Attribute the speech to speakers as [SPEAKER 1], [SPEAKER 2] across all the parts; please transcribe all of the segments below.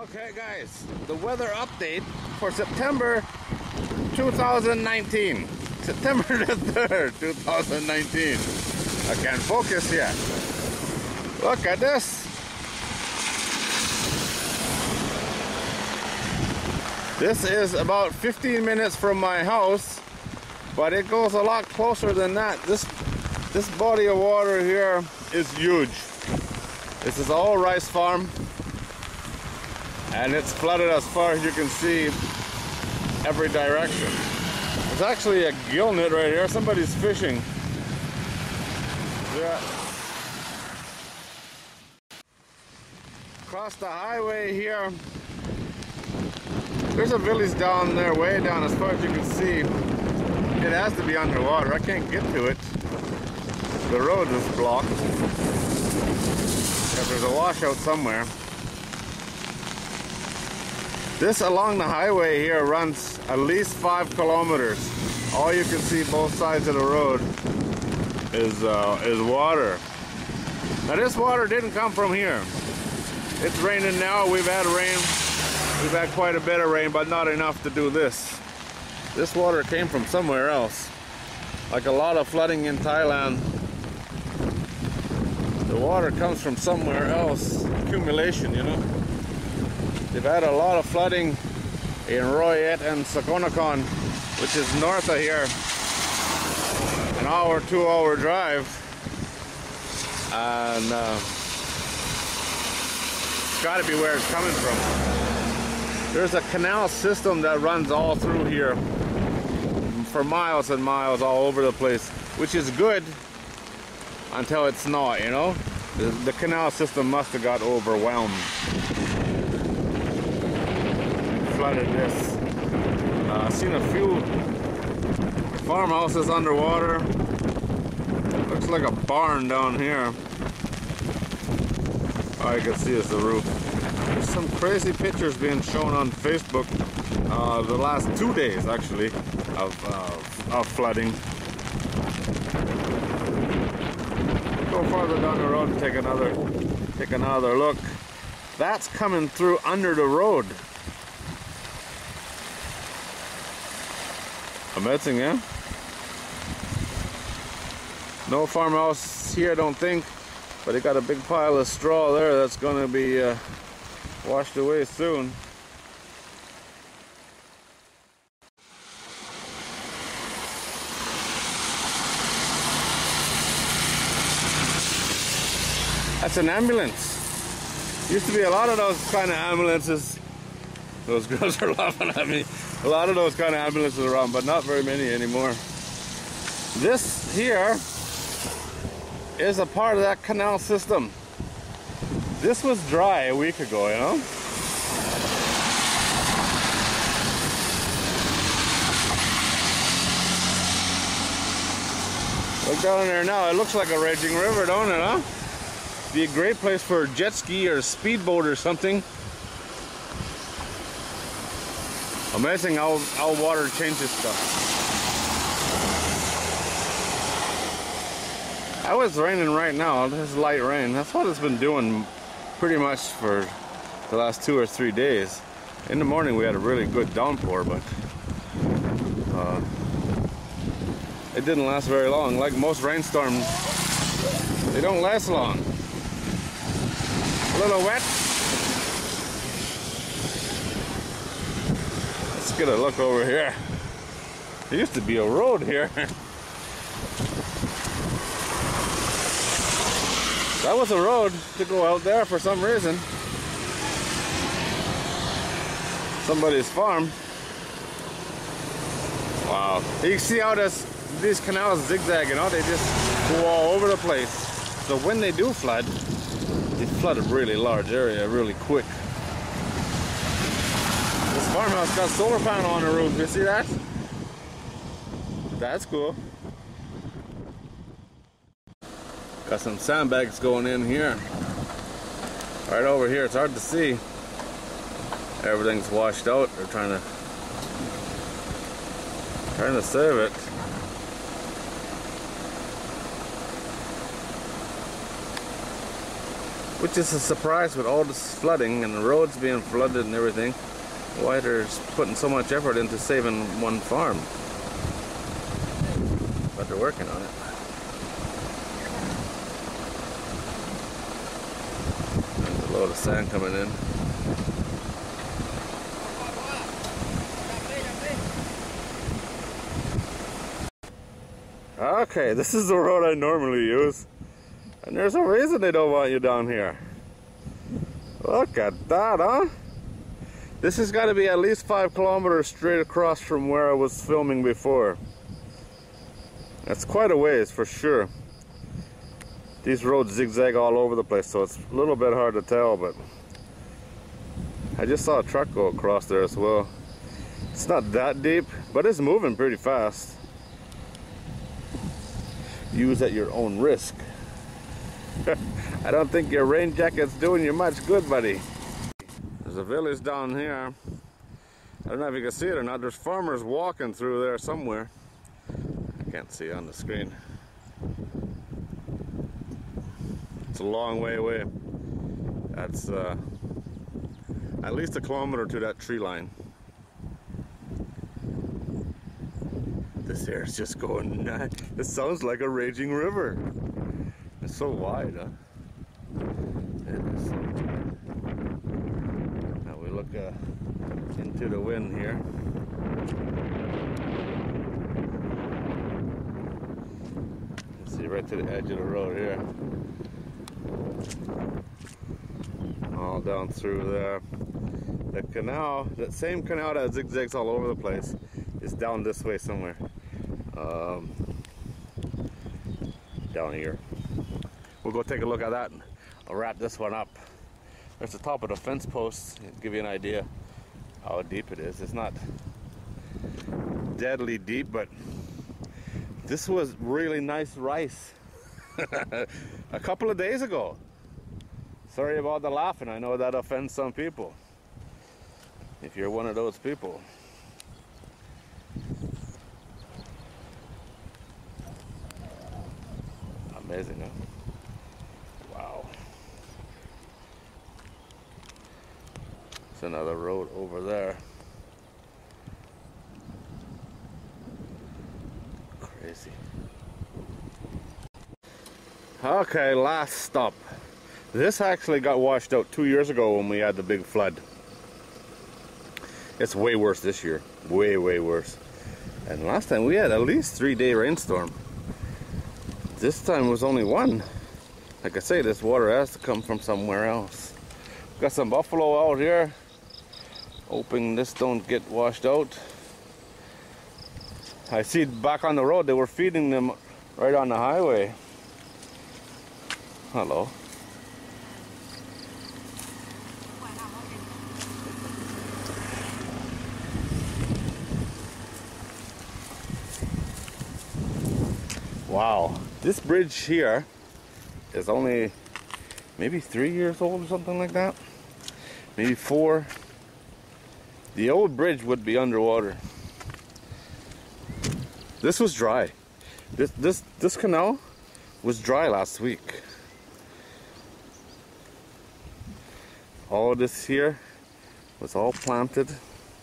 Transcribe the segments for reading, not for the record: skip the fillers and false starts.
[SPEAKER 1] Okay guys, the weather update for September 2019. September the 3rd, 2019. I can't focus yet. Look at this. This is about 15 minutes from my house, but it goes a lot closer than that. This body of water here is huge. This is all rice farm, and it's flooded as far as you can see every direction. There's actually a gillnet right here. Somebody's fishing. Yeah. Across the highway here, there's a village down there, way down as far as you can see. It has to be underwater. I can't get to it. The road is blocked. Yeah, there's a washout somewhere. This along the highway here runs at least 5 kilometers. All you can see both sides of the road is water. Now this water didn't come from here. It's raining now. We've had rain. We've had quite a bit of rain, but not enough to do this. This water came from somewhere else. Like a lot of flooding in Thailand, the water comes from somewhere else. Accumulation, you know. They've had a lot of flooding in Royet and Sakonakon, which is north of here. An hour, 2-hour drive. And it's got to be where it's coming from. There's a canal system that runs all through here for miles and miles all over the place, which is good until it's not, you know. The canal system must have got overwhelmed. Flooded this. I've seen a few farmhouses underwater. Looks like a barn down here. All you can see is the roof. There's some crazy pictures being shown on Facebook the last 2 days actually of flooding. Go farther down the road and take another look. That's coming through under the road. Amazing, yeah? No farmhouse here, I don't think, but they got a big pile of straw there that's gonna be washed away soon. That's an ambulance. Used to be a lot of those kind of ambulances. Those girls are laughing at me. A lot of those kind of ambulances around, but not very many anymore. This here is a part of that canal system. This was dry a week ago, you know? Look down there now, it looks like a raging river, don't it, huh? Be a great place for a jet ski or a speedboat or something. Amazing how water changes stuff. I was raining right now, this is light rain. That's what it's been doing pretty much for the last 2 or 3 days. In the morning we had a really good downpour, but it didn't last very long. Like most rainstorms, they don't last long. A little wet. Let's get a look over here. There used to be a road here. That was a road to go out there for some reason. Somebody's farm. Wow. You see how these canals zigzag, you know? They just go all over the place. So when they do flood, they flood a really large area really quick. This farmhouse got solar panel on the roof. You see that? That's cool. Got some sandbags going in here. Right over here, it's hard to see. Everything's washed out. They're trying to save it. which is a surprise with all this flooding and the roads being flooded and everything. Why they're putting so much effort into saving one farm. But they're working on it. There's a load of sand coming in. Okay, this is the road I normally use. And there's a reason they don't want you down here. Look at that, huh? This has got to be at least 5 kilometers straight across from where I was filming before. That's quite a ways for sure. These roads zigzag all over the place, so it's a little bit hard to tell, but I just saw a truck go across there as well. It's not that deep, but it's moving pretty fast. Use at your own risk. I don't think your rain jacket's doing you much good, buddy. There's a village down here. I don't know if you can see it or not. There's farmers walking through there somewhere. I can't see on the screen. It's a long way away. That's at least a kilometer to that tree line. This air is just going nuts. It sounds like a raging river. It's so wide, huh? It is so wide. Now we look into the wind here. You can see right to the edge of the road here. All down through there. The canal, that same canal that zigzags all over the place, is down this way somewhere. Down here. We'll go take a look at that and I'll wrap this one up. There's the top of the fence posts. It'll give you an idea how deep it is. It's not deadly deep, but this was really nice rice a couple of days ago. Sorry about the laughing. I know that offends some people. If you're one of those people. Amazing, huh? Wow. It's another road over there. Crazy. Okay, last stop. This actually got washed out 2 years ago when we had the big flood. It's way worse this year. Way, way worse. And last time we had at least 3-day rainstorm. This time was only one. Like I say, this water has to come from somewhere else. Got some buffalo out here. Hoping this don't get washed out. I see back on the road they were feeding them right on the highway. Hello. Wow, this bridge here is only maybe 3 years old or something like that. Maybe 4. The old bridge would be underwater. This was dry. This canal was dry last week. All this here was all planted.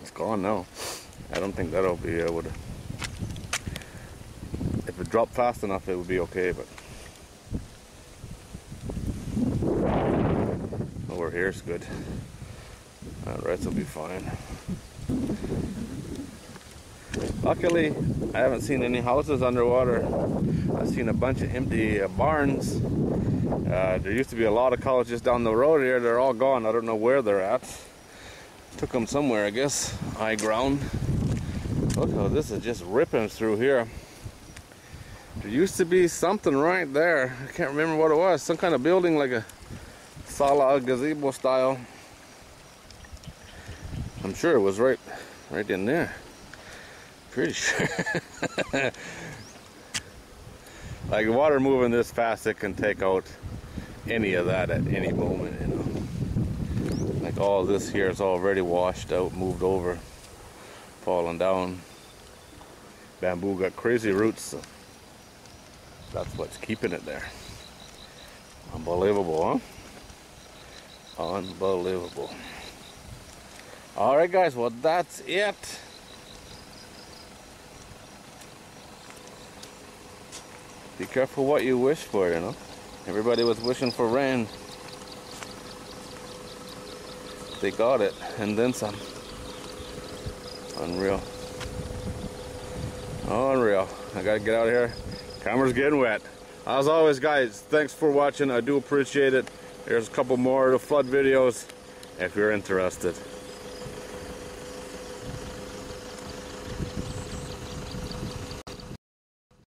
[SPEAKER 1] It's gone now. I don't think that'll be able to. If it dropped fast enough, it would be okay, but over here is good. That rest will be fine. Luckily, I haven't seen any houses underwater. I've seen a bunch of empty barns. There used to be a lot of colleges down the road here. They're all gone. I don't know where they're at. Took them somewhere, I guess. High ground. Look how this is just ripping through here. There used to be something right there. I can't remember what it was. Some kind of building, like a sala gazebo style. I'm sure it was right in there. Pretty sure. Like water moving this fast, it can take out any of that at any moment, you know. Like all this here is already washed out, moved over, falling down. Bamboo got crazy roots, so that's what's keeping it there. Unbelievable, huh? Unbelievable. Alright guys, well that's it. Be careful what you wish for, you know. Everybody was wishing for rain. They got it, and then some. Unreal. Unreal. I gotta get out of here. Camera's getting wet. As always guys, thanks for watching. I do appreciate it. There's a couple more of the flood videos if you're interested.